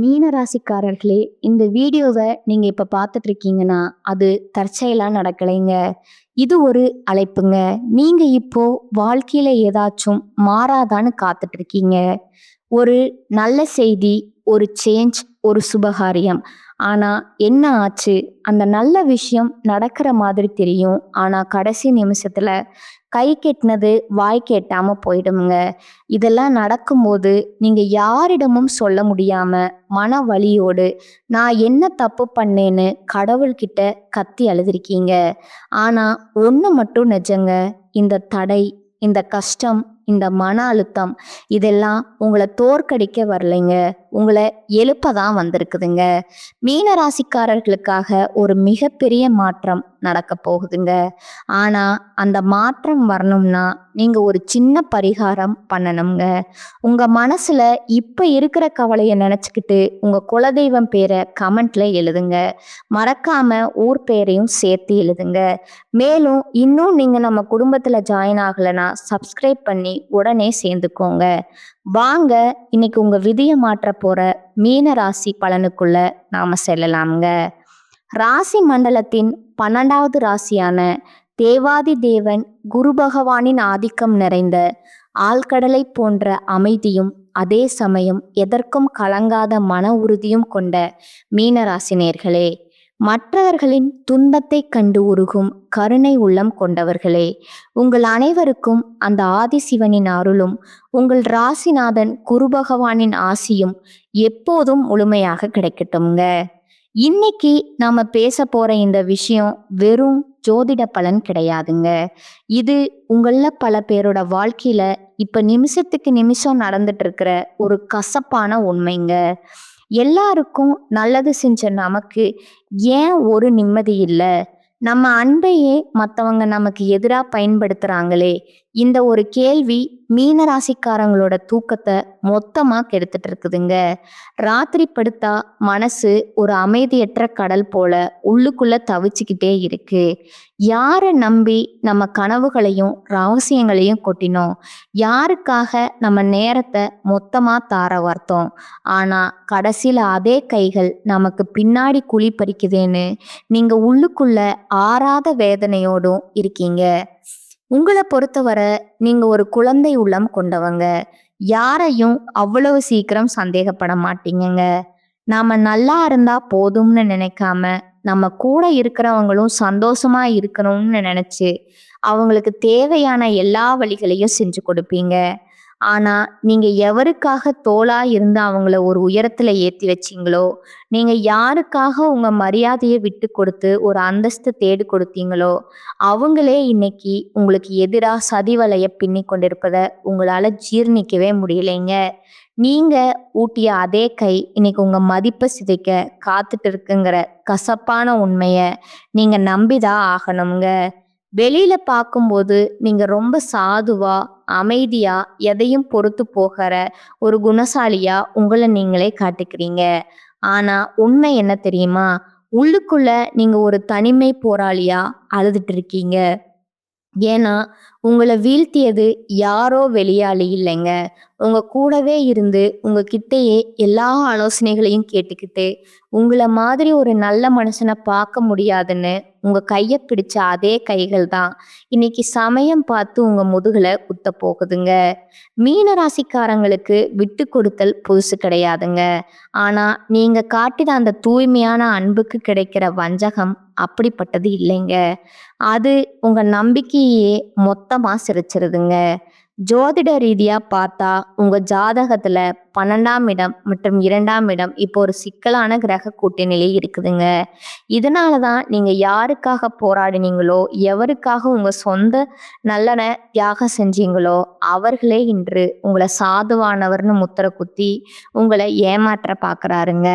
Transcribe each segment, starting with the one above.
மீன ராசிக்காரர்களே, இந்த வீடியோவை நீங்க இப்ப பார்த்துட்டு இருக்கீங்கன்னா, அது தற்செயலா நடக்கலைங்க. இது ஒரு அழைப்புங்க. நீங்க இப்போ வாழ்க்கையில ஏதாச்சும் மாறாதான்னு காத்துட்டு இருக்கீங்க. ஒரு நல்ல செய்தி, ஒரு சேஞ்ச், ஒரு சுபகாரியம். ஆனா என்ன ஆச்சு? அந்த நல்ல விஷயம் நடக்கிற மாதிரி தெரியும். ஆனா கடைசி நிமிஷத்துல கை கெட்டினது வாய் கேட்டாம போயிடுமுங்க. இதெல்லாம் நடக்கும்போது நீங்க யாரிடமும் சொல்ல முடியாம மன வலியோடு நான் என்ன தப்பு பண்ணேன்னு கடவுள்கிட்ட கத்தி அழுதுருக்கீங்க. ஆனா ஒண்ணு மட்டும் நிஜங்க. இந்த தடை, இந்த கஷ்டம், இந்த மன அழுத்தம் இதெல்லாம் உங்களை தோற்கடிக்க வரலைங்க. உங்களை எழுப்ப தான் வந்திருக்குதுங்க. மீன ராசிக்காரர்களுக்காக ஒரு மிகப்பெரிய மாற்றம் நடக்க போகுதுங்க. ஆனா அந்த மாற்றம் வரணும்னா நீங்க ஒரு சின்ன பரிகாரம் பண்ணணுங்க. உங்க மனசுல இப்ப இருக்கிற கவலையை நினைச்சுக்கிட்டு உங்க குலதெய்வம் பேரை கமெண்ட்ல எழுதுங்க. மறக்காம ஊர் பேரையும் சேர்த்து எழுதுங்க. மேலும் இன்னும் நீங்க நம்ம குடும்பத்துல ஜாயின் ஆகலைன்னா சப்ஸ்கிரைப் பண்ணி உடனே சேர்ந்துக்கோங்க. வாங்க இன்னைக்கு உங்க விதியை மாற்ற போற மீன ராசி பலனுக்குள்ள நாம செல்லலாம்ங்க. ராசி மண்டலத்தின் 12வது ராசியான தேவாதி தேவன் குரு பகவானின் ஆதிக்கம் நிறைந்த ஆழ்கடலை போன்ற அமைதியும் அதே சமயம் எதற்கும் கலங்காத மன உறுதியும் கொண்ட மீனராசினியர்களே, மற்றவர்களின் துன்பத்தை கண்டு உருகும் கருணை உள்ளம் கொண்டவர்களே, உங்கள் அனைவருக்கும் அந்த ஆதிசிவனின் அருளும் உங்கள் ராசிநாதன் குரு பகவானின் ஆசியும் எப்போதும் முழுமையாக கிடைக்கட்டும்ங்க. இன்னைக்கு நாம பேச போற இந்த விஷயம் வெறும் ஜோதிட பலன் கிடையாதுங்க. இது உங்கள பல பேரோட வாழ்க்கையில இப்ப நிமிஷத்துக்கு நிமிஷம் நடந்துட்டு இருக்கிற ஒரு கசப்பான உண்மைங்க. எல்லாருக்கும் நல்லது செஞ்ச நமக்கு ஏன் ஒரு நிம்மதி இல்லை? நம்ம அன்பையே மற்றவங்க நமக்கு எதிராக பயன்படுத்துறாங்களே. இந்த ஒரு கேள்வி மீனராசிக்காரங்களோட தூக்கத்தை மொத்தமா கெடுத்துட்டு இருக்குதுங்க. ராத்திரி படுத்தா மனசு ஒரு அமைதியற்ற கடல் போல உள்ளுக்குள்ள தவிச்சுக்கிட்டே இருக்கு. யாரை நம்பி நம்ம கனவுகளையும் ரகசியங்களையும் கொட்டினோம்? யாருக்காக நம்ம நேரத்தை மொத்தமா தார வார்த்தோம்? ஆனா கடைசியில அதே கைகள் நமக்கு பின்னாடி குழி பறிக்குதேன்னு நீங்க உள்ளுக்குள்ள ஆறாத வேதனையோடும் இருக்கீங்க. உங்களை பொறுத்தவரை நீங்க ஒரு குழந்தை உள்ளம் கொண்டவங்க. யாரையும் அவ்வளவு சீக்கிரம் சந்தேகப்பட மாட்டீங்கங்க. நாம நல்லா இருந்தா போதும்னு நினைக்காம நம்ம கூட இருக்கிறவங்களும் சந்தோஷமா இருக்கணும்னு நினைச்சு அவங்களுக்கு தேவையான எல்லா வழிகளையும் செஞ்சு கொடுப்பீங்க. ஆனா நீங்க எவருக்காக தோளா இருந்து அவங்கள ஒரு உயரத்துல ஏத்தி வச்சீங்களோ, நீங்க யாருக்காக உங்க மரியாதையை விட்டு கொடுத்து ஒரு அந்தஸ்து தேடி கொடுத்தீங்களோ, அவங்களே இன்னைக்கு உங்களுக்கு எதிரா சதி வலைய பின்னி கொண்டிருப்பத உங்களால ஜீர்ணிக்கவே முடியலைங்க. நீங்க ஊட்டிய அதே கை இன்னைக்கு உங்க மதிப்பை சிதைக்க காத்துட்டு இருக்குங்கிற கசப்பான உண்மைய நீங்க நம்பிதான் ஆகணுங்க. வெளியில பார்க்கும்போது நீங்க ரொம்ப சாதுவா, அமைதியா, எதையும் பொறுத்து போகிற ஒரு குணசாலியா உங்களை நீங்களே காட்டிக்கிறீங்க. ஆனா உண்மை என்ன தெரியுமா? உள்ளுக்குள்ள நீங்க ஒரு தனிமை போராளியா அழுதுட்டு இருக்கீங்க. ஏன்னா உங்களை வீழ்த்தியது யாரோ வெளியாளி இல்லைங்க. உங்க கூடவே இருந்து உங்க கிட்டேயே எல்லா ஆலோசனைகளையும் கேட்டுக்கிட்டு உங்களை மாதிரி ஒரு நல்ல மனுஷனை பார்க்க முடியாதுன்னு உங்க கையை பிடிச்ச அதே கைகள் தான் இன்னைக்கு சமயம் பார்த்து உங்க முதுகுல குத்த போகுதுங்க. மீன ராசிக்காரங்களுக்கு விட்டு கொடுத்தல் புதுசு கிடையாதுங்க. ஆனா நீங்க காட்டின அந்த தூய்மையான அன்புக்கு கிடைக்கிற வஞ்சகம் அப்படிப்பட்டது இல்லைங்க. அது உங்க நம்பிக்கையே மொத்தமா சிதைச்சிருதுங்க. ஜோதிட ரீதியா பார்த்தா உங்க ஜாதகத்துல 12ஆம் இடம் மற்றும் 2ஆம் இடம் இப்போ ஒரு சிக்கலான கிரக கூட்டணியிலே இருக்குதுங்க. இதனாலதான் நீங்க யாருக்காக போராடினீங்களோ, எவருக்காக உங்க சொந்த நல்லன தியாகம் செஞ்சீங்களோ, அவர்களே இன்று உங்களை சாதுவானவர்னு முத்திர குத்தி உங்களை ஏமாற்ற பார்க்கறாருங்க.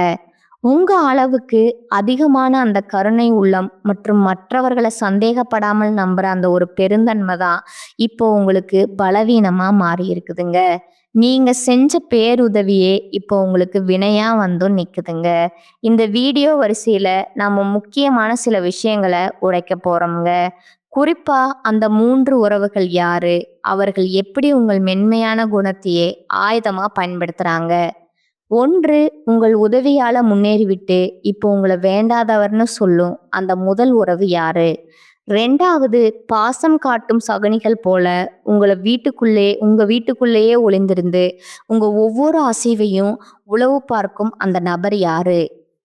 உங்க அளவுக்கு அதிகமான அந்த கருணை உள்ளம் மற்றும் மற்றவர்களை சந்தேகப்படாமல் நம்புற அந்த ஒரு பெருந்தன்மை தான் இப்போ உங்களுக்கு பலவீனமா மாறி இருக்குதுங்க. நீங்க செஞ்ச பேருதவியே இப்போ உங்களுக்கு வினையா வந்தும் நிக்குதுங்க. இந்த வீடியோ வரிசையில நம்ம முக்கியமான சில விஷயங்களை உடைக்க போறோம்ங்க. குறிப்பா அந்த 3 உறவுகள் யாரு? அவர்கள் எப்படி உங்கள் மென்மையான குணத்தையே ஆயுதமா பயன்படுத்துறாங்க? ஒன்று, உங்கள் உதவியால முன்னேறிவிட்டு இப்போ உங்களை வேண்டாதவர்னு சொல்லும் அந்த முதல் உறவு யாரு? 2வது, பாசம் காட்டும் சகுனிகள் போல உங்க வீட்டுக்குள்ளேயே ஒளிந்திருந்து உங்க ஒவ்வொரு அசைவையும் உளவு பார்க்கும் அந்த நபர் யாரு?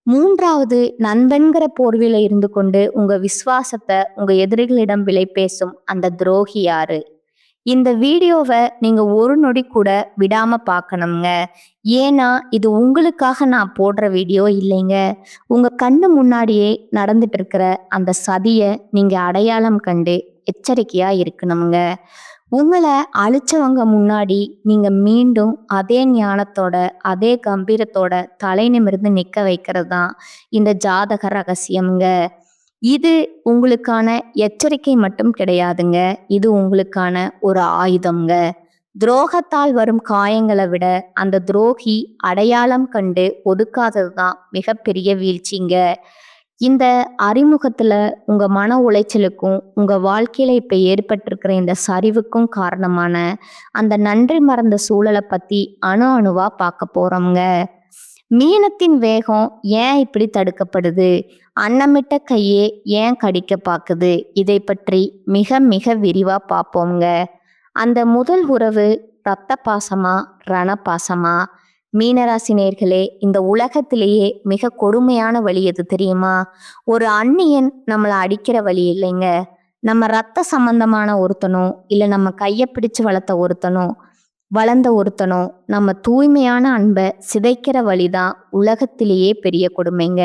3வது, நண்பன்கிற போர்வையில இருந்து கொண்டு உங்க விசுவாசத்தை உங்க எதிரிகளிடம் விலை பேசும் அந்த துரோகி யாரு? இந்த வீடியோவை நீங்க ஒரு நொடி கூட விடாம பார்க்கணுங்க. ஏன்னா இது உங்களுக்காக நான் போடுற வீடியோ இல்லைங்க. உங்க கண்ணு முன்னாடியே நடந்துட்டு இருக்கிற அந்த சதிய நீங்க அடையாளம் கண்டு எச்சரிக்கையா இருக்கணுங்க. உங்களை அழிச்சவங்க முன்னாடி நீங்க மீண்டும் அதே ஞானத்தோட அதே கம்பீரத்தோட தலை நிமிர்ந்து நிக்க வைக்கிறது தான் இந்த ஜாதக ரகசியம்ங்க. இது உங்களுக்கான எச்சரிக்கை மட்டும் கிடையாதுங்க. இது உங்களுக்கான ஒரு ஆயுதம்ங்க. துரோகத்தால் வரும் காயங்களை விட அந்த துரோகி அடையாளம் கண்டு ஒதுக்காதது தான் மிகப்பெரிய வீழ்ச்சிங்க. இந்த அறிமுகத்துல உங்க மன உளைச்சலுக்கும் உங்க வாழ்க்கையில இப்ப ஏற்பட்டிருக்கிற இந்த சரிவுக்கும் காரணமான அந்த நன்றி மறந்த சூழலை பத்தி அணு அணுவா பார்க்க போறோம்ங்க. மீனத்தின் வேகம் ஏன் இப்படி தடுக்கப்படுது? அன்னமிட்ட கையே ஏன் கடிக்க பாக்குது? இதை பற்றி மிக மிக விரிவா பார்ப்போம்ங்க. அந்த முதல் உறவு ரத்த பாசமா, ரண பாசமா? மீனராசி நேயர்களே, இந்த உலகத்திலேயே மிக கொடுமையான வலி எது தெரியுமா? ஒரு அந்நியன் நம்மளை அடிக்கிற வலி இல்லைங்க. நம்ம ரத்த சம்பந்தமான ஒருத்தனோ இல்ல நம்ம கையை பிடிச்சு வளர்ந்த ஒருத்தனோ நம்ம தூய்மையான அன்பை சிதைக்கிற வழிதான் உலகத்திலேயே பெரிய கொடுமைங்க.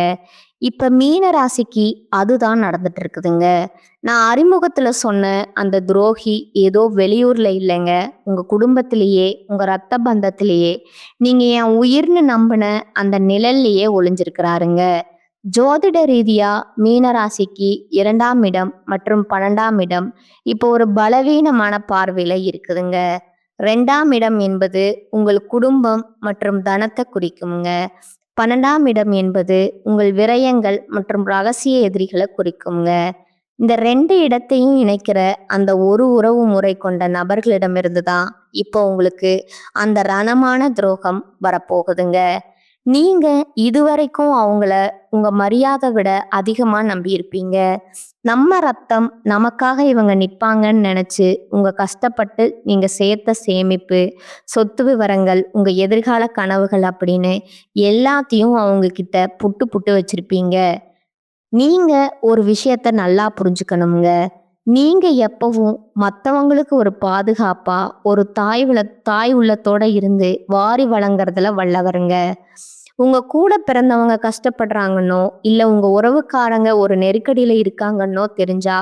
இப்ப மீன ராசிக்கு அதுதான் நடந்துட்டு இருக்குதுங்க. நான் அறிமுகத்துல சொன்ன அந்த துரோகி ஏதோ வெளியூர்ல இல்லைங்க, உங்க குடும்பத்திலேயே உங்க ரத்த பந்தத்திலேயே நீங்க என் உயிர்னு நம்பின அந்த நிழல்லையே ஒளிஞ்சிருக்கிறாருங்க. ஜோதிட ரீதியா மீன ராசிக்கு 2ஆம் இடம் மற்றும் 12ஆம் இடம் இப்போ ஒரு பலவீனமான பார்வையில இருக்குதுங்க. 2ஆம் இடம் என்பது உங்கள் குடும்பம் மற்றும் தனத்தை குறிக்குங்க. 12ஆம் இடம் என்பது உங்கள் விரயங்கள் மற்றும் ரகசிய எதிரிகளை குறிக்குங்க. இந்த 2 இடத்தையும் இணைக்கிற அந்த ஒரு உறவு முறை கொண்ட நபர்களிடமிருந்து தான் இப்போ உங்களுக்கு அந்த ரணமான துரோகம் வரப்போகுதுங்க. நீங்க இதுவரைக்கும் அவங்கள உங்க மரியாதை விட அதிகமா நம்பியிருப்பீங்க. நம்ம ரத்தம், நமக்காக இவங்க நிப்பாங்கன்னு நினைச்சு உங்க கஷ்டப்பட்டு நீங்க சேர்த்த சேமிப்பு, சொத்து விவரங்கள், உங்க எதிர்கால கனவுகள் அப்படின்னு எல்லாத்தையும் அவங்க கிட்ட புட்டு புட்டு வச்சிருப்பீங்க. நீங்க ஒரு விஷயத்த நல்லா புரிஞ்சுக்கணுங்க. நீங்க எப்பவும் மற்றவங்களுக்கு ஒரு பாதுகாப்பா ஒரு தாய் உள்ளத்தோட இருந்து வாரி வழங்குறதுல வல்லவருங்க. உங்க கூட பிறந்தவங்க கஷ்டப்படுறாங்கன்னோ இல்ல உங்க உறவுக்காரங்க ஒரு நெருக்கடியில இருக்காங்கன்னோ தெரிஞ்சா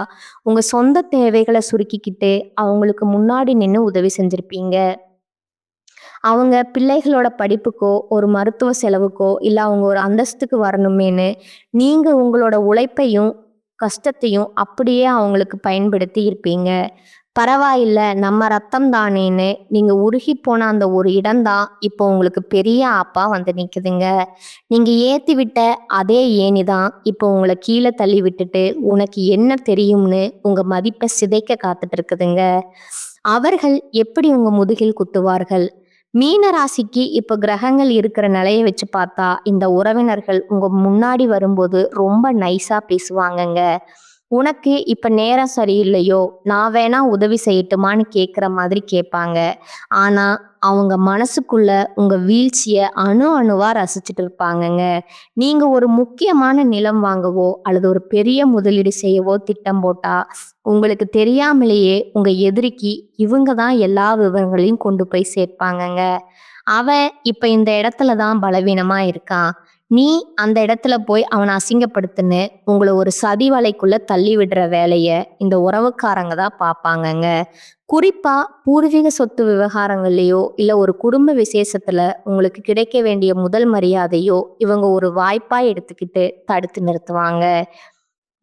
உங்க சொந்த தேவைகளை சுருக்கிக்கிட்டு அவங்களுக்கு முன்னாடி நின்று உதவி செஞ்சிருப்பீங்க. அவங்க பிள்ளைகளோட படிப்புக்கோ ஒரு மருத்துவ செலவுக்கோ இல்ல அவங்க ஒரு அந்தஸ்துக்கு வரணுமேனு நீங்க உங்களோட உழைப்பையும் கஷ்டத்தையும் அப்படியே அவங்களுக்கு பயன்படுத்தி இருப்பீங்க. பரவாயில்ல, நம்ம ரத்தம் தானேன்னு நீங்க உருகி போன அந்த ஒரு இடம்தான் இப்போ உங்களுக்கு பெரிய ஆப்பா வந்து நிக்குதுங்க. நீங்க ஏத்தி விட்ட அதே ஏணிதான் இப்போ உங்களை கீழே தள்ளி விட்டுட்டு உனக்கு என்ன தெரியும்னு உங்க மதிப்பை சிதைக்க காத்துட்டு இருக்குதுங்க. அவர்கள் எப்படி உங்க முதுகில் குத்துவார்கள்? மீன ராசிக்கு இப்ப கிரகங்கள் இருக்கிற நிலையை வச்சு பார்த்தா இந்த உறவினர்கள் உங்க முன்னாடி வரும்போது ரொம்ப நைஸா பேசுவாங்கங்க. உனக்கு இப்ப நேரம் சரியில்லையோ, நான் வேணா உதவி செய்யட்டுமான்னு கேட்குற மாதிரி கேட்பாங்க. ஆனா அவங்க மனசுக்குள்ள உங்க வீழ்ச்சிய அணு அணுவா ரசிச்சுட்டு இருப்பாங்கங்க. நீங்க ஒரு முக்கியமான நிலம் வாங்கவோ அல்லது ஒரு பெரிய முதலீடு செய்யவோ திட்டம் போட்டா உங்களுக்கு தெரியாமலேயே உங்க எதிரிக்கு இவங்க தான் எல்லா விவரங்களையும் கொண்டு போய் சேர்ப்பாங்கங்க. அவன் இப்ப இந்த இடத்துல தான் பலவீனமா இருக்கான், நீ அந்த இடத்துல போய் அவனை அசிங்கப்படுத்துன்னு உங்களை ஒரு சதி வலைக்குள்ள தள்ளி விடுற வேலைய இந்த உறவுக்காரங்க தான் பார்ப்பாங்கங்க. குறிப்பா பூர்வீக சொத்து விவகாரங்கள்லயோ இல்ல ஒரு குடும்ப விசேஷத்துல உங்களுக்கு கிடைக்க வேண்டிய முதல் மரியாதையோ இவங்க ஒரு வாய்ப்பா எடுத்துக்கிட்டு தடுத்து நிறுத்துவாங்க.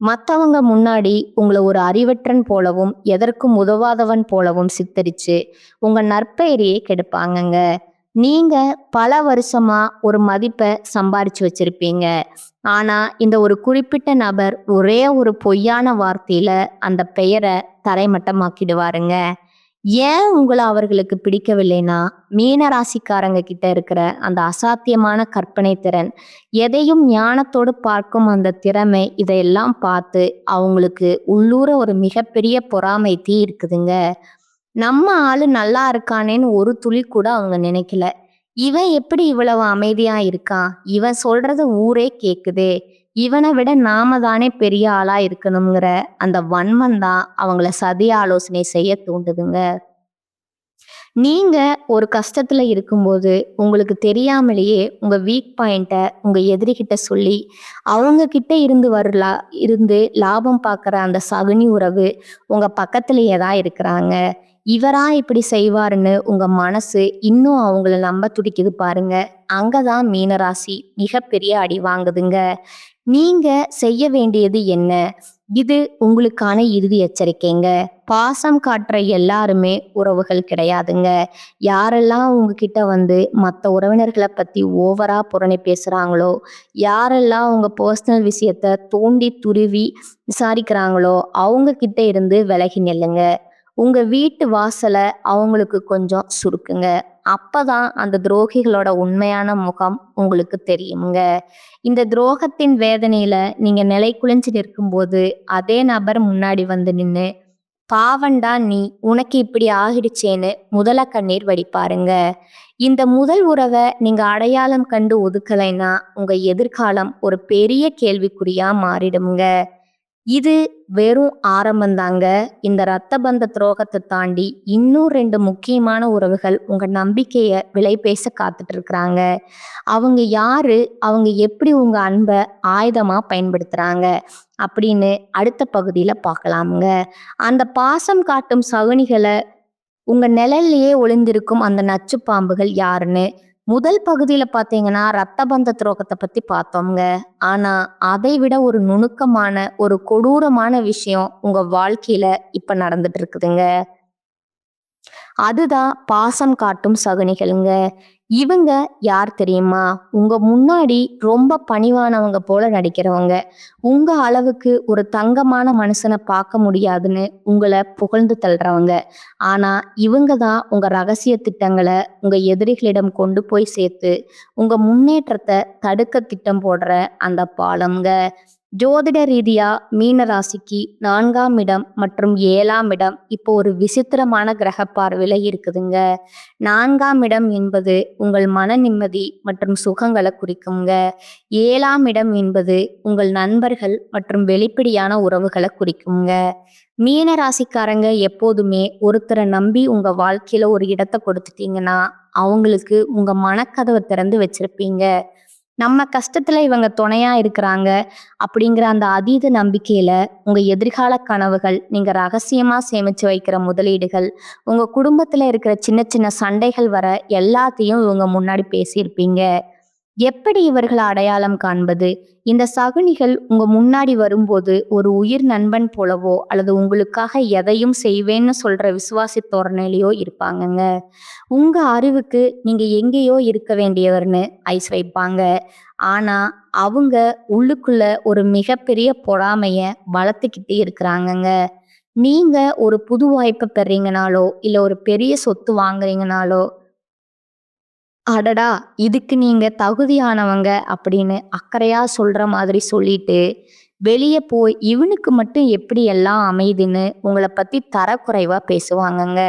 மற்றவங்க முன்னாடி உங்களை ஒரு அறிவற்றன் போலவும் எதற்கும் உதவாதவன் போலவும் சித்தரிச்சு உங்க நற்பெயரையே கெடுப்பாங்கங்க. நீங்க பல வருஷமா ஒரு மதிப்பை சம்பாரிச்சு வச்சிருப்பீங்க. ஆனா இந்த ஒரு குறிப்பிட்ட நபர் ஒரே ஒரு பொய்யான வார்த்தையில அந்த பெயரை தரைமட்டமாக்கிடுவாருங்க. ஏன் உங்கள அவர்களுக்கு பிடிக்கவில்லைன்னா, மீன ராசிக்காரங்க கிட்ட இருக்கிற அந்த அசாத்தியமான கற்பனை திறன், எதையும் ஞானத்தோடு பார்க்கும் அந்த திறமை, இதையெல்லாம் பார்த்து அவங்களுக்கு உள்ளூர ஒரு மிகப்பெரிய பொறாமை தீ இருக்குதுங்க. நம்ம ஆளு நல்லா இருக்கானேன்னு ஒரு துளி கூட அவங்க நினைக்கல. இவன் எப்படி இவ்வளவு அமைதியா இருக்கான்? இவன் சொல்றத ஊரே கேக்குதே! இவன விட நாம தானே பெரிய ஆளா இருக்கணுங்கிற அந்த வன்மம் தான் அவங்கள சதி ஆலோசனை செய்ய தூண்டுதுங்க. நீங்க ஒரு கஷ்டத்துல இருக்கும்போது, உங்களுக்கு தெரியாமலேயே உங்க வீக் பாயிண்ட்ட உங்க எதிரிகிட்ட சொல்லி, அவங்க கிட்ட இருந்து லாபம் பார்க்குற அந்த சகுனி உறவு உங்க பக்கத்திலேயே தான் இருக்கிறாங்க. இவரா இப்படி செய்வாருன்னு உங்க மனசு இன்னும் அவங்கள நம்ப துடிக்குது பாருங்க. அங்க தான் மீனராசி மிகப்பெரிய அடி வாங்குதுங்க. நீங்க செய்ய வேண்டியது என்ன? இது உங்களுக்கான இறுதி எச்சரிக்கைங்க. பாசம் காட்டுற எல்லாருமே உறவுகள் கிடையாதுங்க. யாரெல்லாம் உங்ககிட்ட வந்து மத்த உறவினர்கள பத்தி ஓவரா புரணி பேசுறாங்களோ, யாரெல்லாம் உங்க பர்சனல் விஷயத்த தோண்டி துருவி விசாரிக்கிறாங்களோ, அவங்க கிட்ட இருந்து விலகி நில்லுங்க. உங்க வீட்டு வாசல அவங்களுக்கு கொஞ்சம் சுருக்குங்க. அப்பதான் அந்த துரோகிகளோட உண்மையான முகம் உங்களுக்கு தெரியுங்க. இந்த துரோகத்தின் வேதனையில நீங்க நிலைகுலைஞ்சு நிற்கும்போது, அதே நபர் முன்னாடி வந்து நின்னு, "பாவண்டா நீ, உனக்கு இப்படி ஆகிடுச்சேன்னு" முதல கண்ணீர் வடிப்பாருங்க. இந்த முதல் உறவ நீங்க அடையாளம் கண்டு ஒதுக்கலைன்னா, உங்க எதிர்காலம் ஒரு பெரிய கேள்விக்குறியா மாறிடும்ங்க. இது வெறும் ஆரம்பந்தாங்க. இந்த ரத்த பந்த துரோகத்த தாண்டி இன்னும் 2 முக்கியமான உறவுகள் உங்க நம்பிக்கைய விலை பேச காத்துட்டு இருக்கிறாங்க. அவங்க யாரு? அவங்க எப்படி உங்க அன்ப ஆயுதமா பயன்படுத்துறாங்க? அப்படின்னு அடுத்த பகுதியில பார்க்கலாமுங்க. அந்த பாசம் காட்டும் சகுனிகள உங்க நிழல்லயே ஒளிந்திருக்கும் அந்த நச்சு பாம்புகள் யாருன்னு முதல் பகுதியில பார்த்தீங்கன்னா ரத்த பந்த துரோகத்தை பத்தி பார்த்தோம்ங்க. ஆனா அதை விட ஒரு நுணுக்கமான ஒரு கொடூரமான விஷயம் உங்க வாழ்க்கையில இப்ப நடந்துட்டு இருக்குதுங்க. அதுதான் பாசம் காட்டும் சகுனிகள்ங்க. இவங்க யார் தெரியுமா? உங்க முன்னாடி ரொம்ப பணிவானவங்க போல நடிக்கிறவங்க. உங்க அளவுக்கு ஒரு தங்கமான மனுஷனை பார்க்க முடியாதுன்னு உங்களை புகழ்ந்து தள்ளுறவங்க. ஆனா இவங்க தான் உங்க ரகசிய திட்டங்களை உங்க எதிரிகளிடம் கொண்டு போய் சேர்த்து உங்க முன்னேற்றத்தை தடுக்க திட்டம் போடுற அந்த பாலம்ங்க. ஜோதிட ரீதியா மீன ராசிக்கு 4ஆம் இடம் மற்றும் 7ஆம் இடம் இப்போ ஒரு விசித்திரமான கிரக பார்வையில இருக்குதுங்க. 4ஆம் இடம் என்பது உங்கள் மன நிம்மதி மற்றும் சுகங்களை குறிக்குங்க. 7ஆம் இடம் என்பது உங்கள் நண்பர்கள் மற்றும் வெளிப்படையான உறவுகளை குறிக்குங்க. மீன ராசிக்காரங்க எப்போதுமே ஒருத்தரை நம்பி உங்க வாழ்க்கையில ஒரு இடத்தை கொடுத்துட்டீங்கன்னா அவங்களுக்கு உங்க மனக்கதவை திறந்து வச்சிருப்பீங்க. நம்ம கஷ்டத்துல இவங்க துணையா இருக்கிறாங்க அப்படிங்கிற அந்த அதீத நம்பிக்கையில உங்க எதிர்கால கனவுகள், நீங்க ரகசியமா சேமிச்சு வைக்கிற முதலீடுகள், உங்க குடும்பத்துல இருக்கிற சின்ன சின்ன சண்டைகள் வர எல்லாத்தையும் இவங்க முன்னாடி பேசியிருப்பீங்க. எப்படி இவர்களை அடையாளம் காண்பது? இந்த சகுனிகள் உங்க முன்னாடி வரும்போது ஒரு உயிர் நண்பன் போலவோ அல்லது உங்களுக்காக எதையும் செய்வேன்னு சொல்ற விசுவாசி தோரணையிலையோ இருப்பாங்கங்க. உங்க அறிவுக்கு நீங்க எங்கேயோ இருக்க வேண்டியவர்னு ஐஸ் வைப்பாங்க. ஆனா அவங்க உள்ளுக்குள்ள ஒரு மிகப்பெரிய பொறாமைய வளர்த்துக்கிட்டே இருக்கிறாங்கங்க. நீங்க ஒரு புது வாய்ப்பை பெறீங்கனாலோ இல்ல ஒரு பெரிய சொத்து வாங்குறீங்கனாலோ, அடடா! இதுக்கு நீங்க தகுதியானவங்க அப்படின்னு அக்கறையா சொல்ற மாதிரி சொல்லிட்டு, வெளிய போய் இவனுக்கு மட்டும் எப்படி எல்லாம் அமையுதுன்னு உங்கள பத்தி தரக்குறைவா பேசுவாங்கங்க.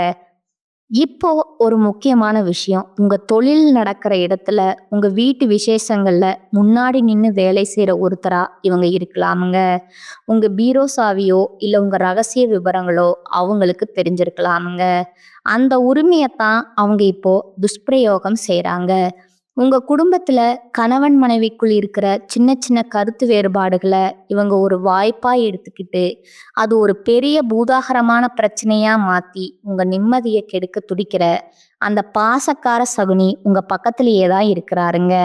இப்போ ஒரு முக்கியமான விஷயம். உங்க தொழில் நடக்கிற இடத்துல, உங்க வீட்டு விசேஷங்கள்ல முன்னாடி நின்னு வேலை செய்ற ஒருத்தரா இவங்க இருக்கலாமுங்க. உங்க பீரோ சாவியோ, இல்ல உங்க ரகசிய விவரங்களோ அவங்களுக்கு தெரிஞ்சிருக்கலாமுங்க. அந்த உரிமையத்தான் அவங்க இப்போ துஷ்பிரயோகம் செய்றாங்க. உங்க குடும்பத்துல கணவன் மனைவிக்குள் இருக்கிற சின்ன சின்ன கருத்து வேறுபாடுகளை இவங்க ஒரு வாய்ப்பா எடுத்துக்கிட்டு அது ஒரு பெரிய பூதாகரமான பிரச்சனையா மாத்தி உங்க நிம்மதியை கெடுக்க துடிக்கிற அந்த பாசக்கார சகுனி உங்க பக்கத்திலேயே தான் இருக்கிறாருங்க.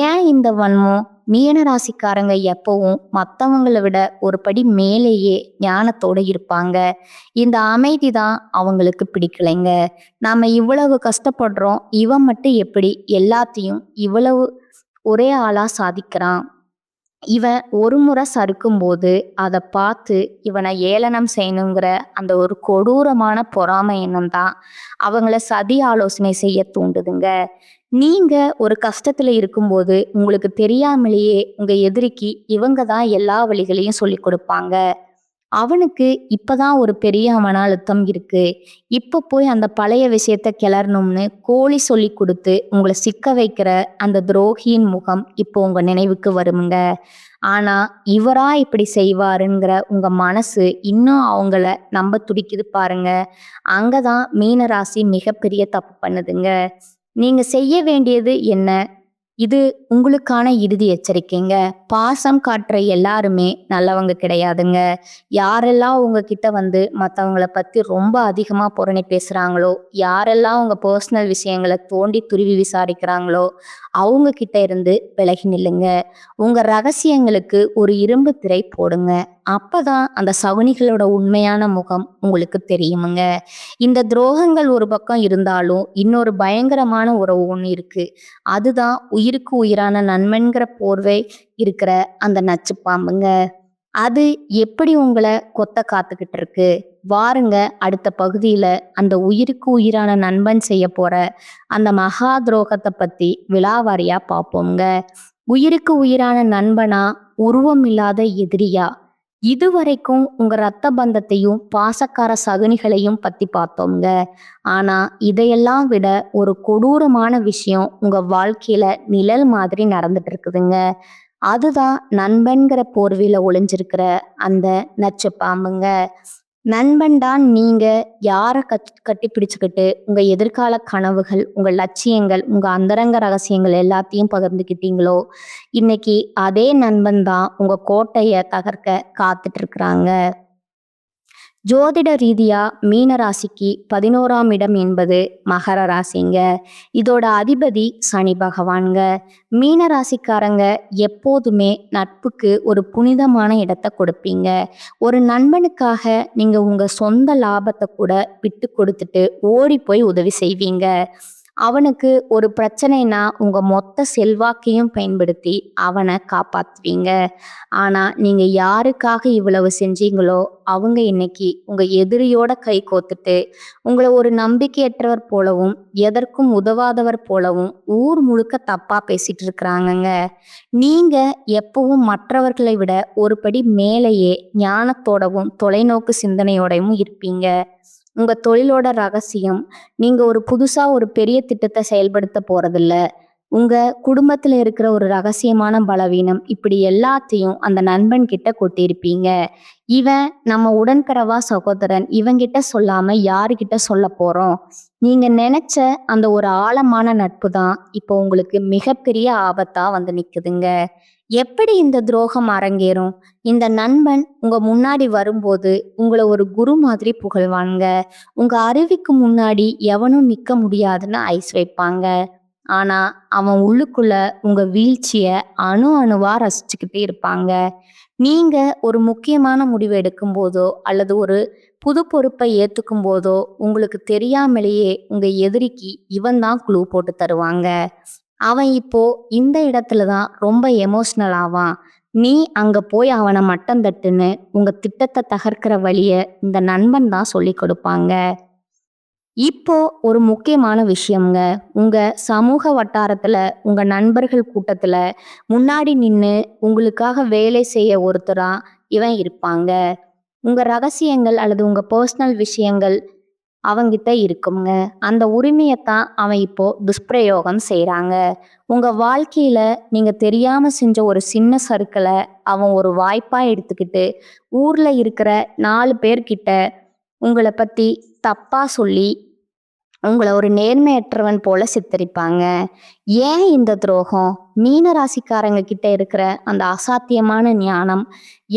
ஏன் இந்த வன்மம்? மீன ராசிக்காரங்க எப்பவும் மத்தவங்களை விட ஒரு படி மேலேயே ஞானத்தோட இருப்பாங்க. இந்த அமைதி தான் அவங்களுக்கு பிடிக்கலைங்க. நாம இவ்வளவு கஷ்டப்படுறோம், இவன் மட்டும் எப்படி எல்லாத்தையும் இவ்வளவு ஒரே ஆளா சாதிக்கிறான்? இவன் ஒரு முறை சறுக்கும்போது அதை பார்த்து இவனை ஏளனம் செய்யணுங்கிற அந்த ஒரு கொடூரமான பொறாமை எண்ணம் தான் அவங்கள சதி ஆலோசனை செய்ய தூண்டுதுங்க. நீங்க ஒரு கஷ்டத்துல இருக்கும்போது உங்களுக்கு தெரியாமலேயே உங்க எதிரிக்கு இவங்க தான் எல்லா வழிகளையும் சொல்லி கொடுப்பாங்க. அவனுக்கு இப்பதான் ஒரு பெரிய மன அழுத்தம் இருக்கு. இப்ப போய் அந்த பழைய விஷயத்த கிளறணும்னு கோழி சொல்லி கொடுத்து உங்களை சிக்க வைக்கிற அந்த துரோகியின் முகம் இப்போ உங்க நினைவுக்கு வருமுங்க. ஆனா இவரா இப்படி செய்வாருங்கிற உங்க மனசு இன்னும் அவங்கள நம்ப துடிக்குது பாருங்க. அங்கதான் மீனராசி மிகப்பெரிய தப்பு பண்ணுதுங்க. நீங்க செய்ய வேண்டியது என்ன? இது உங்களுக்கான இறுதி எச்சரிக்கைங்க. பாசம் காட்டுற எல்லாருமே நல்லவங்க கிடையாதுங்க. யாரெல்லாம் உங்ககிட்ட வந்து மத்தவங்கள பத்தி ரொம்ப அதிகமா புரணி பேசுறாங்களோ, யாரெல்லாம் உங்க பர்சனல் விஷயங்கள தோண்டி துருவி விசாரிக்கிறாங்களோ, அவங்க கிட்ட இருந்து விலகி நில்லுங்க. உங்க ரகசியங்களுக்கு ஒரு இரும்பு திரை போடுங்க. அப்பதான் அந்த சகுனிகளோட உண்மையான முகம் உங்களுக்கு தெரியுமுங்க. இந்த துரோகங்கள் ஒரு பக்கம் இருந்தாலும் இன்னொரு பயங்கரமான உறவு ஒண்ணு இருக்கு. அதுதான் உயிருக்கு உயிரான நண்பன்கிற போர்வை இருக்கிற அந்த நச்சு பாம்புங்க. அது எப்படி உங்களை கொத்த காத்துக்கிட்டு இருக்கு? வாருங்க, அடுத்த பகுதியில அந்த உயிருக்கு உயிரான நண்பன் செய்ய போற அந்த மகா துரோகத்தை பத்தி விலாவாரியா பார்ப்போங்க. உயிருக்கு உயிரான நண்பனா, உருவம் இல்லாத எதிரியா? இதுவரைக்கும் உங்க ரத்த பந்தத்தையும் பாசக்கார சகுனிகளையும் பத்தி பார்த்தோங்க. ஆனா இதையெல்லாம் விட ஒரு கொடூரமான விஷயம் உங்க வாழ்க்கையில நிழல் மாதிரி நடந்துட்டு இருக்குதுங்க. அதுதான் நண்பன்கிற போர்வையில ஒளிஞ்சிருக்கிற அந்த நச்சு பாம்புங்க. நண்பன் தான் நீங்க யாரை கட்டி பிடிச்சுக்கிட்டு உங்க எதிர்கால கனவுகள், உங்க லட்சியங்கள், உங்க அந்தரங்க ரகசியங்கள் எல்லாத்தையும் பகிர்ந்துக்கிட்டீங்களோ, இன்னைக்கு அதே நண்பன் தான் உங்க கோட்டைய தகர்க்க காத்துட்டு இருக்கிறாங்க. ஜோதிட ரீதியா மீன ராசிக்கு 11ஆம் இடம் என்பது மகர ராசிங்க. இதோட அதிபதி சனி பகவான்ங்க. மீன ராசிக்காரங்க எப்போதுமே நட்புக்கு ஒரு புனிதமான இடத்தை கொடுப்பீங்க. ஒரு நண்பனுக்காக நீங்க உங்க சொந்த லாபத்தை கூட விட்டு கொடுத்துட்டு ஓடி போய் உதவி செய்வீங்க. அவனுக்கு ஒரு பிரச்சனைனா உங்க மொத்த செல்வாக்கையும் பயன்படுத்தி அவனை காப்பாத்துவீங்க. ஆனா நீங்க யாருக்காக இவ்வளவு செஞ்சீங்களோ அவங்க இன்னைக்கு உங்க எதிரியோட கை கோத்துட்டு உங்களை ஒரு நம்பிக்கையற்றவர் போலவும் எதற்கும் உதவாதவர் போலவும் ஊர் முழுக்க தப்பா பேசிட்டு இருக்கிறாங்கங்க. நீங்க எப்பவும் மற்றவர்களை விட ஒரு படி மேலேயே ஞானத்தோடவும் தொலைநோக்கு சிந்தனையோடவும் இருப்பீங்க. உங்க தொழிலோட ரகசியம், நீங்க ஒரு புதுசா ஒரு பெரிய திட்டத்தை செயல்படுத்த போறதில்ல. உங்க குடும்பத்துல இருக்கிற ஒரு ரகசியமான பலவீனம், இப்படி எல்லாத்தையும் அந்த நண்பன் கிட்ட கொட்டியிருப்பீங்க. இவன் நம்ம உடன்பிறவா சகோதரன், இவன்கிட்ட சொல்லாம யாருகிட்ட சொல்ல போறோம்? நீங்க நினைச்ச அந்த ஒரு ஆழமான நட்பு தான் இப்போ உங்களுக்கு மிகப்பெரிய ஆபத்தா வந்து நிக்குதுங்க. எப்படி இந்த துரோகம் அரங்கேறும்? இந்த நண்பன் உங்க முன்னாடி வரும்போது உங்களை ஒரு குரு மாதிரி புகழ்வாங்க. உங்க அருவிக்கு முன்னாடி எவனும் நிக்க முடியாதுன்னு ஐஸ் வைப்பாங்க. ஆனா அவன் உள்ளுக்குள்ள உங்க வீழ்ச்சிய அணு அணுவா ரசிச்சுக்கிட்டே இருப்பாங்க. நீங்க ஒரு முக்கியமான முடிவு எடுக்கும் போதோ அல்லது ஒரு புது பொறுப்பை ஏத்துக்கும் போதோ உங்களுக்கு தெரியாமலேயே உங்க எதிரிக்கு இவன் தான் க்ளூ போட்டு தருவாங்க. அவன் இப்போ இந்த இடத்துல தான் ரொம்ப எமோஷனல் ஆவான். நீ அங்க போய் அவனை மட்டம் தட்டுன்னு உங்க திட்டத்தை தகர்க்கிற வழிய இந்த நண்பன் தான் சொல்லி கொடுப்பாங்க. இப்போ ஒரு முக்கியமான விஷயம்ங்க. உங்க சமூக வட்டாரத்துல, உங்க நண்பர்கள் கூட்டத்துல முன்னாடி நின்னு உங்களுக்காக வேலை செய்ய ஒருத்தரா இவன் இருப்பாங்க. உங்க ரகசியங்கள் அல்லது உங்க பர்சனல் விஷயங்கள் அவங்கிட்ட இருக்குங்க. அந்த உரிமையத்தான் அவன் இப்போ துஷ்பிரயோகம் செய்றாங்க. உங்க வாழ்க்கையில நீங்க தெரியாம செஞ்ச ஒரு சின்ன சறுக்கலை அவன் ஒரு வாய்ப்பா எடுத்துக்கிட்டு ஊர்ல இருக்கிற 4 பேர்கிட்ட உங்களை பத்தி தப்பா சொல்லி உங்களை ஒரு நேர்மையற்றவன் போல சித்தரிப்பாங்க. ஏன் இந்த துரோகம்? மீன ராசிக்காரங்க கிட்ட இருக்கிற அந்த அசாத்தியமான ஞானம்,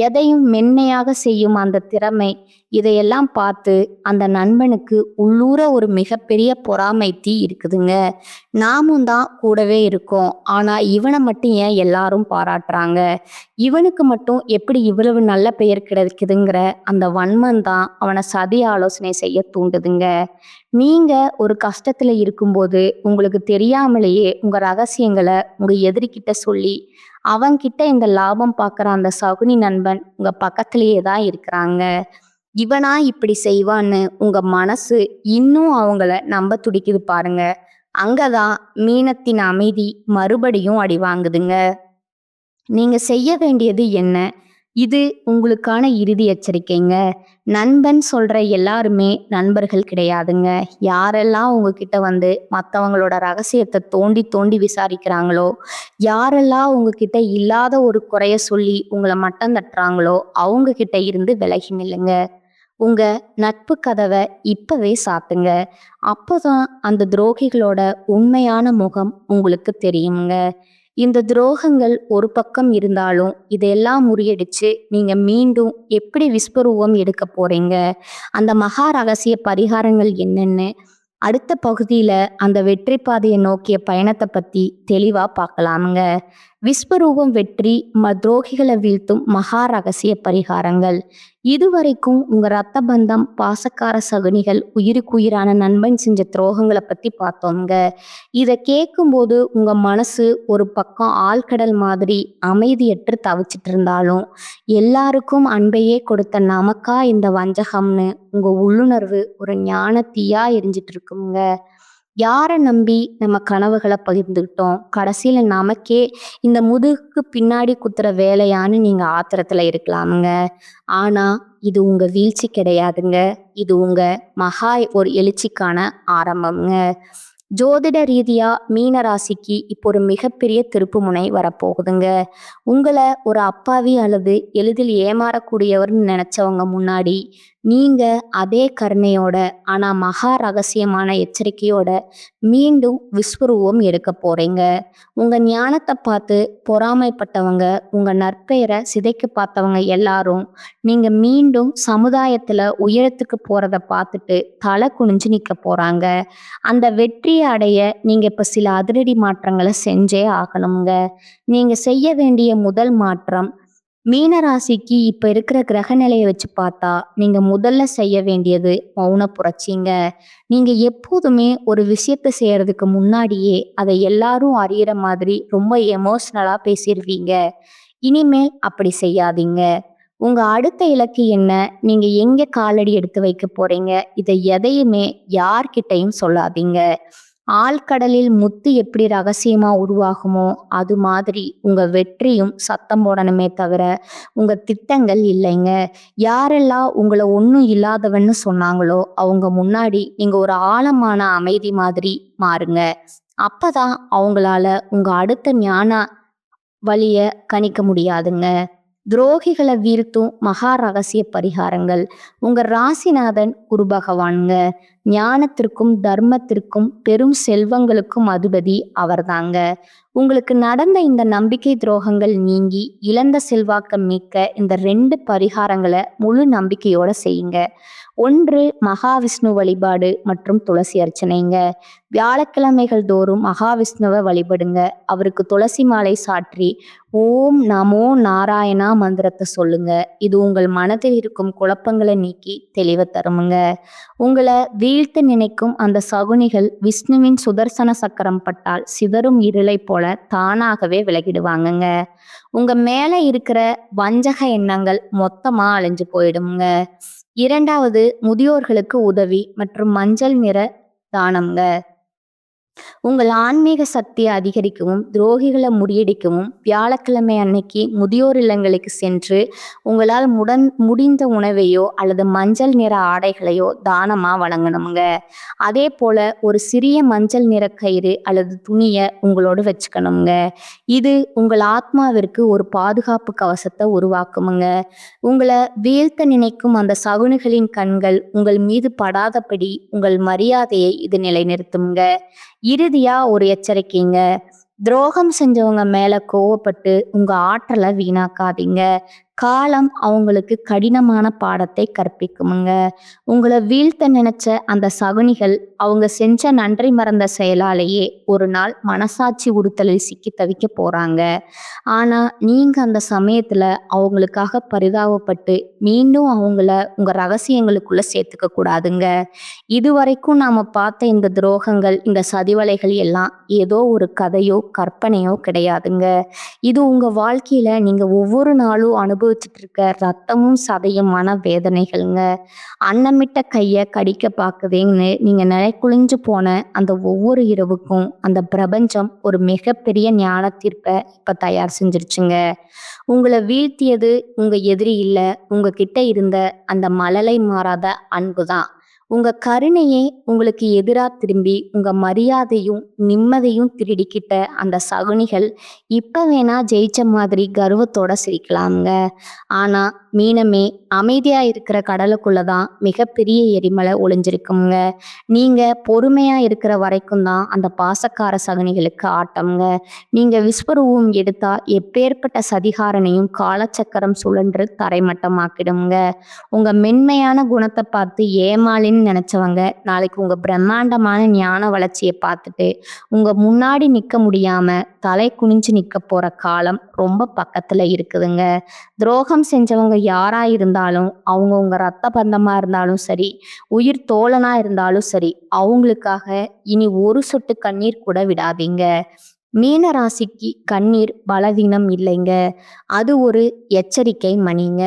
எதையும் மென்மையாக செய்யும் அந்த திறமை, இதையெல்லாம் பார்த்து அந்த நண்பனுக்கு உள்ளூர ஒரு மிகப்பெரிய பொறாமை தீ இருக்குதுங்க. நாமும் தான் கூடவே இருக்கோம், ஆனா இவனை மட்டும் ஏன் எல்லாரும் பாராட்டுறாங்க? இவனுக்கு மட்டும் எப்படி இவ்வளவு நல்ல பெயர் கிடைக்குதுங்கிற அந்த வன்மம் தான் அவனை சதி ஆலோசனை செய்ய தூண்டுதுங்க. நீங்க ஒரு கஷ்டத்துல இருக்கும்போது உங்களுக்கு தெரியாமலேயே உங்க ரகசியங்களை உங்க எதிரிக்கிட்ட சொல்லி அவன்கிட்ட இந்த லாபம் பார்க்குற அந்த சகுனி நண்பன் உங்க பக்கத்திலேயே தான் இருக்கிறாங்க. இவனா இப்படி செய்வான்னு உங்க மனசு இன்னும் அவங்கள நம்ப துடிக்குது பாருங்க. அங்கதான் மீனத்தின் அமைதி மறுபடியும் அடி வாங்குதுங்க. நீங்க செய்ய வேண்டியது என்ன? இது உங்களுக்கான இறுதி எச்சரிக்கைங்க. நண்பன் சொல்ற எல்லாருமே நண்பர்கள் கிடையாதுங்க. யாரெல்லாம் உங்ககிட்ட வந்து மத்தவங்களோட ரகசியத்த தோண்டி தோண்டி விசாரிக்கிறாங்களோ, யாரெல்லாம் உங்ககிட்ட இல்லாத ஒரு குறைய சொல்லி உங்கள மட்டம் தட்டுறாங்களோ, அவங்க கிட்ட இருந்து விலகி நில்லுங்க. உங்க நட்பு கதவ இப்பவே சாத்துங்க. அப்பதான் அந்த துரோகிகளோட உண்மையான முகம் உங்களுக்கு தெரியுங்க. இந்த துரோகங்கள் ஒரு பக்கம் இருந்தாலும் இதெல்லாம் முறியடிச்சு நீங்க மீண்டும் எப்படி விஸ்வரூபம் எடுக்க போறீங்க? அந்த மகா ரகசிய பரிகாரங்கள் என்னன்னு அடுத்த பகுதியில அந்த வெற்றி பாதையை நோக்கிய பயணத்தை பத்தி தெளிவா பார்க்கலாமுங்க. விஸ்வரூபம் வெற்றி துரோகிகளை வீழ்த்தும் மகா ரகசிய பரிகாரங்கள். இதுவரைக்கும் உங்க ரத்த பந்தம், பாசக்கார சகுனிகள், உயிருக்குயிரான நண்பன் செஞ்ச துரோகங்களை பத்தி பார்த்தோங்க. இதை கேட்கும்போது உங்க மனசு ஒரு பக்கம் ஆழ்கடல் மாதிரி அமைதியற்று தவிச்சிட்டு இருந்தாலும், எல்லாருக்கும் அன்பையே கொடுத்த நமக்கா இந்த வஞ்சகம்னு உங்க உள்ளுணர்வு ஒரு ஞான தீயா எரிஞ்சிட்டு இருக்குங்க. யாரை நம்பி நம்ம கனவுகளை பகிர்ந்துக்கிட்டோம், கடைசியில நமக்கே இந்த முதுகுக்கு பின்னாடி குத்துற வேலையான்னு நீங்க ஆத்திரத்துல இருக்கலாமுங்க. ஆனா இது உங்க வீழ்ச்சி கிடையாதுங்க. இது உங்க மகா ஒரு எழுச்சிக்கான ஆரம்பம்ங்க. ஜோதிட ரீதியா மீன ராசிக்கு இப்போ ஒரு மிகப்பெரிய திருப்புமுனை வரப்போகுதுங்க. உங்களை ஒரு அப்பாவி அல்லது எளிதில் ஏமாறக்கூடியவர்னு நினைச்சவங்க முன்னாடி நீங்க அதே கருணையோட ஆனா மகா ரகசியமான எச்சரிக்கையோட மீண்டும் விஸ்வரூபம் எடுக்க போறீங்க. உங்க ஞானத்தை பார்த்து பொறாமைப்பட்டவங்க, உங்க நற்பெயரை சிதைக்க பார்த்தவங்க எல்லாரும் நீங்க மீண்டும் சமுதாயத்துல உயரத்துக்கு போறத பார்த்துட்டு தலை குனிஞ்சு நிக்க போறாங்க. அந்த வெற்றியை அடைய நீங்க இப்ப சில அதிரடி மாற்றங்களை செஞ்சே ஆகணுங்க. நீங்க செய்ய வேண்டிய முதல் மாற்றம், மீனராசிக்கு இப்ப இருக்கிற கிரக நிலையை வச்சு பார்த்தா நீங்க முதல்ல செய்ய வேண்டியது மௌன புரட்சிங்க. நீங்க எப்போதுமே ஒரு விஷயத்த செய்யறதுக்கு முன்னாடியே அதை எல்லாரும் அறியிற மாதிரி ரொம்ப எமோஷனலா பேசிடுவீங்க. இனிமேல் அப்படி செய்யாதீங்க. உங்க அடுத்த இலக்கு என்ன? நீங்க எங்க காலடி எடுத்து வைக்க போறீங்க? இதை எதையுமே யார்கிட்டையும் சொல்லாதீங்க. ஆழ்கடலில் முத்து எப்படி ரகசியமா உருவாகுமோ அது மாதிரி உங்க வெற்றியும் சத்தம் போடணுமே தவிர உங்க திட்டங்கள் இல்லைங்க. யாரெல்லாம் உங்களை ஒன்றும் இல்லாதவன்னு சொன்னாங்களோ அவங்க முன்னாடி நீங்க ஒரு ஆழமான அமைதி மாதிரி மாறுங்க. அப்பதான் அவங்களால உங்க அடுத்த ஞான வழிய கணிக்க முடியாதுங்க. துரோகிகளை வீழ்த்தும் மகா ரகசிய பரிகாரங்கள். உங்க ராசிநாதன் குரு பகவானுங்க. ஞானத்திற்கும் தர்மத்திற்கும் பெரும் செல்வங்களுக்கும் அதிபதி அவர்தாங்க. உங்களுக்கு நடந்த இந்த நம்பிக்கை துரோகங்கள் நீங்கி இழந்த செல்வாக்க மீட்க இந்த 2 பரிகாரங்களை முழு நம்பிக்கையோட செய்யுங்க. 1 மகாவிஷ்ணு வழிபாடு மற்றும் துளசி அர்ச்சனைங்க. வியாழக்கிழமைகள் தோறும் மகாவிஷ்ணுவை வழிபடுங்க. அவருக்கு துளசி மாலை சாற்றி ஓம் நமோ நாராயணா மந்திரத்தை சொல்லுங்க. இது உங்கள் மனதில் இருக்கும் குழப்பங்களை நீக்கி தெளிவை தருமுங்க. உங்களை வீழ்த்து நினைக்கும் அந்த சகுனிகள் விஷ்ணுவின் சுதர்சன சக்கரம் பட்டால் சிதறும் இருளை போல தானாகவே விலகிடுவாங்கங்க. உங்க மேல இருக்கிற வஞ்சக எண்ணங்கள் மொத்தமா அழிஞ்சு போயிடுங்க. 2வது முதியோர்களுக்கு உதவி மற்றும் மஞ்சள் நிற தானம்ங்க. உங்கள் ஆன்மீக சக்தியை அதிகரிக்கவும் துரோகிகளை முறியடிக்கவும் வியாழக்கிழமை அன்னைக்கு முதியோர் இல்லங்களுக்கு சென்று உங்களால் முடிந்த உணவையோ அல்லது மஞ்சள் நிற ஆடைகளையோ தானமா வழங்கணுங்க. அதே போல ஒரு சிறிய மஞ்சள் நிற கயிறு அல்லது துணியை உங்களோடு வச்சுக்கணுங்க. இது உங்கள் ஆத்மாவிற்கு ஒரு பாதுகாப்பு கவசத்தை உருவாக்குமுங்க. உங்களை வீழ்த்த நினைக்கும் அந்த சகுனிகளின் கண்கள் உங்கள் மீது படாதபடி உங்கள் மரியாதையை இது நிலைநிறுத்துங்க. இறுதியா ஒரு எச்சரிக்கைங்க. துரோகம் செஞ்சவங்க மேல கோவப்பட்டு உங்க ஆற்றலை வீணாக்காதீங்க. காலம் அவங்களுக்கு கடினமான பாடத்தை கற்பிக்குமுங்க. உங்கள வீழ்த்த நினைச்ச அந்த சகுனிகள் அவங்க செஞ்ச நன்றி மறந்த செயலாலேயே ஒரு நாள் மனசாட்சி உறுத்தலில் சிக்கி தவிக்க போறாங்க. ஆனா நீங்க அந்த சமயத்துல அவங்களுக்காக பரிதாபப்பட்டு மீண்டும் அவங்கள உங்க ரகசியங்களுக்குள்ள சேர்த்துக்க கூடாதுங்க. இதுவரைக்கும் நாம பார்த்த இந்த துரோகங்கள், இந்த சதிவலைகள் எல்லாம் ஏதோ ஒரு கதையோ கற்பனையோ கிடையாதுங்க. இது உங்க வாழ்க்கையில நீங்க ஒவ்வொரு நாளும் அனுபவிச்சுட்டு இருக்க ரத்தமும் சதையும் மன வேதனைகள்ங்க. அன்னமிட்ட கைய கடிக்க பாக்குதேன்னு நீங்க நிலைக்குழிஞ்சு போன அந்த ஒவ்வொரு இரவுக்கும் அந்த பிரபஞ்சம் ஒரு மிகப்பெரிய ஞான தீர்ப்பை இப்ப தயார் செஞ்சிருச்சுங்க. உங்களை வீழ்த்தியது உங்க எதிரி இல்ல, உங்ககிட்ட இருந்த அந்த மழலை மாறாத அன்புதான். உங்க கருணையே உங்களுக்கு எதிரா திரும்பி உங்க மரியாதையும் நிம்மதியும் திருடிக்கிட்ட அந்த சகுனிகள் இப்ப வேணா ஜெயிச்ச மாதிரி கர்வத்தோட சிரிக்கலாம்ங்க. ஆனா மீனமே, அமைதியா இருக்கிற கடலுக்குள்ளதான் மிகப்பெரிய எரிமலை ஒளிஞ்சிருக்குங்க. நீங்க பொறுமையா இருக்கிற வரைக்கும் தான் அந்த பாசக்கார சகுனிகளுக்கு ஆட்டம்ங்க. நீங்க விஸ்வரூபம் எடுத்தா எப்பேற்பட்ட சதிகாரனையும் காலச்சக்கரம் சுழன்று தரைமட்டமாக்கிடுங்க. உங்க மென்மையான குணத்தை பார்த்து ஏமாளின்னு நினைச்சவங்க நாளைக்கு உங்க பிரம்மாண்டமான ஞான வளர்ச்சியை பார்த்துட்டு உங்க முன்னாடி நிக்க முடியாம தலை குனிஞ்சு நிக்க போற காலம் ரொம்ப பக்கத்துல இருக்குதுங்க. துரோகம் செஞ்சவங்க யாரா இருந்தாலும், அவங்க உங்க ரத்த பந்தமா இருந்தாலும் சரி, உயிர் தோழனா இருந்தாலும் சரி, அவங்களுக்காக இனி ஒரு சொட்டு கண்ணீர் கூட விடாதீங்க. மீன ராசிக்கு கண்ணீர் பலவீனம் இல்லைங்க, அது ஒரு எச்சரிக்கை மணிங்க.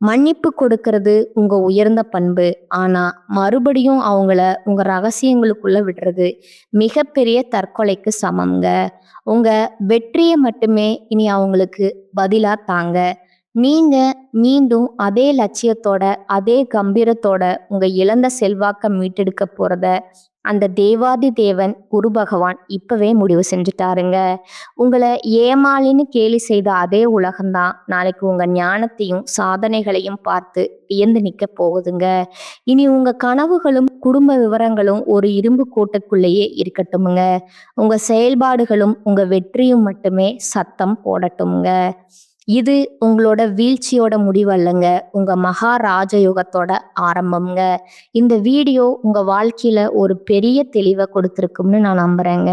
மன்னிப்பு கொடுக்கறது உங்க உயர்ந்த பண்பு. ஆனா மறுபடியும் அவங்கள உங்க ரகசியங்களுக்குள்ள விடுறது மிகப்பெரிய தற்கொலைக்கு சமம்ங்க. உங்க வெற்றியை மட்டுமே இனி அவங்களுக்கு பதிலா தாங்க. நீங்க மீண்டும் அதே லட்சியத்தோட அதே கம்பீரத்தோட உங்க இழந்த செல்வாக்க மீட்டெடுக்க போறத அந்த தேவாதி தேவன் குரு பகவான் இப்பவே முடிவு செஞ்சுட்டாருங்க. உங்களை ஏமாளின்னு கேலி செய்த அதே உலகம்தான் நாளைக்கு உங்க ஞானத்தையும் சாதனைகளையும் பார்த்து வியந்து நிக்க போகுதுங்க. இனி உங்க கனவுகளும் குடும்ப விவரங்களும் ஒரு இரும்பு கோட்டுக்குள்ளேயே இருக்கட்டுமுங்க. உங்க செயல்பாடுகளும் உங்க வெற்றியும் மட்டுமே சத்தம் போடட்டும்ங்க. இது உங்களோட வீழ்ச்சியோட முடிவல்லங்க, உங்க மகா ராஜயோகத்தோட ஆரம்பம்ங்க. இந்த வீடியோ உங்க வாழ்க்கையில ஒரு பெரிய தெளிவை கொடுத்துருக்கும்னு நான் நம்புறேங்க.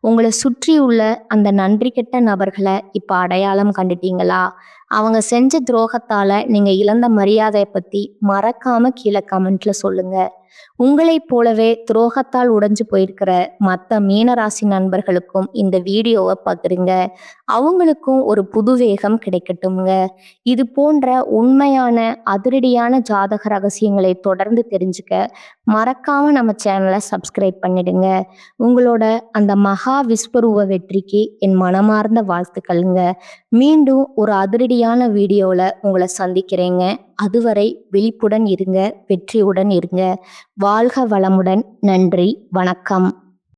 உங்களை சுற்றி உள்ள அந்த நன்றி கெட்ட நபர்களை இப்ப அடையாளம் கண்டுட்டீங்களா? அவங்க செஞ்ச துரோகத்தால நீங்க இழந்த மரியாதையை பத்தி மறக்காம கீழே கமெண்ட்ல சொல்லுங்க. உங்களைப் போலவே துரோகத்தால் உடைஞ்சு போயிருக்கிற மற்ற மீனராசி நண்பர்களுக்கும் இந்த வீடியோவை பகிருங்க. அவங்களுக்கும் ஒரு புது வேகம் கிடைக்கட்டும்ங்க. இது போன்ற உண்மையான அதிரடியான ஜாதக ரகசியங்களை தொடர்ந்து தெரிஞ்சுக்க மறக்காம நம்ம சேனலை சப்ஸ்கிரைப் பண்ணிடுங்க. உங்களோட அந்த மகா விஸ்வரூப வெற்றிக்கு என் மனமார்ந்த வாழ்த்துக்கள்ங்க. மீண்டும் ஒரு அதிரடியான வீடியோவில் உங்களை சந்திக்கிறேங்க. அதுவரை விழிப்புடன் இருங்க, வெற்றியுடன் இருங்க. வாழ்க வளமுடன். நன்றி, வணக்கம்.